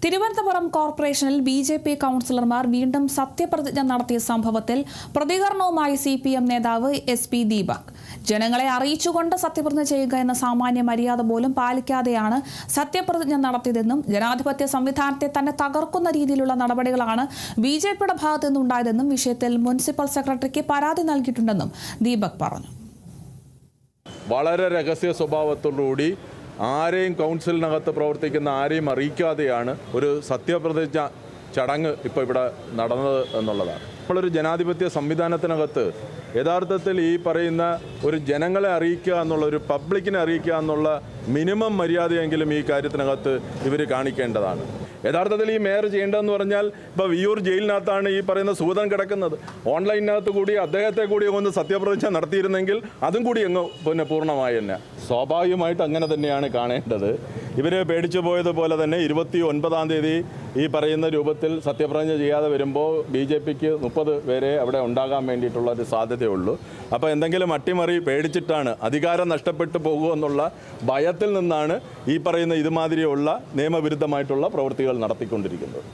തിരുവനന്തപുരം കോർപ്പറേഷനിൽ ബി.ജെ.പി. കൗൺസിലർമാർ വീണ്ടും സത്യപ്രതിജ്ഞ നടത്തിയ സംഭവത്തിൽ പ്രതികരണവുമായി CPM നേതാവ് SP ദീപക്. ജനങ്ങളെ അറിയിച്ചുകൊണ്ട് സത്യപ്രതിജ്ഞ ചെയ്യുക എന്ന സാമാന്യ മര്യാദ പോലും പാലിക്കാതെയാണ് സത്യപ്രതിജ്ഞ നടത്തിയതെന്നും ജനാധിപത്യ സംവിധാനത്തെ തന്നെ തകർക്കുന്ന രീതിയിലുള്ള നടപടികളാണ് ബി.ജെ.പിയുടെ ഭാഗത്തു നിന്നുണ്ടായതെന്നും വിഷയത്തിൽ മുനിസിപ്പൽ സെക്രട്ടറിക്ക് പരാതി നൽകിയിട്ടുണ്ടെന്നും ദീപക് പറഞ്ഞു. വളരെ രഹസ്യ സ്വഭാവത്തോടുകൂടി ആരെയും കൗൺസിലിനകത്ത് പ്രവർത്തിക്കുന്ന ആരെയും അറിയിക്കാതെയാണ് ഒരു സത്യപ്രതിജ്ഞ ചടങ്ങ് ഇപ്പോൾ ഇവിടെ നടന്നത് എന്നുള്ളതാണ്. നമ്മളൊരു ജനാധിപത്യ സംവിധാനത്തിനകത്ത് യഥാർത്ഥത്തിൽ ഈ പറയുന്ന ഒരു ജനങ്ങളെ അറിയിക്കുക എന്നുള്ള ഒരു പബ്ലിക്കിനെ അറിയിക്കുക എന്നുള്ള മിനിമം മര്യാദയെങ്കിലും ഈ കാര്യത്തിനകത്ത് ഇവർ കാണിക്കേണ്ടതാണ്. യഥാർത്ഥത്തിൽ ഈ മേയർ ചെയ്യേണ്ടതെന്ന് പറഞ്ഞാൽ ഇപ്പോൾ വിയ്യൂർ ജയിലിനകത്താണ് ഈ പറയുന്ന സൂതൻ കിടക്കുന്നത്. ഓൺലൈനകത്ത് കൂടി അദ്ദേഹത്തെ കൂടി ഒന്ന് സത്യപ്രതിജ്ഞ നടത്തിയിരുന്നെങ്കിൽ അതും കൂടി അങ്ങ് പൂർണ്ണമായി തന്നെ. സ്വാഭാവികമായിട്ട് അങ്ങനെ തന്നെയാണ് കാണേണ്ടത്. ഇവരെ പേടിച്ചു പോയതുപോലെ തന്നെ 29-ാം തീയതി ഈ പറയുന്ന രൂപത്തിൽ സത്യപ്രതിജ്ഞ ചെയ്യാതെ വരുമ്പോൾ BJPക്ക് 30 പേരെ അവിടെ ഉണ്ടാകാൻ വേണ്ടിയിട്ടുള്ള ഒരു സാധ്യതയുള്ളൂ. അപ്പോൾ എന്തെങ്കിലും അട്ടിമറി പേടിച്ചിട്ടാണ് അധികാരം നഷ്ടപ്പെട്ടു പോകുമെന്നുള്ള ഭയത്തിൽ നിന്നാണ് ഈ പറയുന്ന ഇതുമാതിരിയുള്ള നിയമവിരുദ്ധമായിട്ടുള്ള പ്രവൃത്തികൾ നടത്തിക്കൊണ്ടിരിക്കുന്നത്.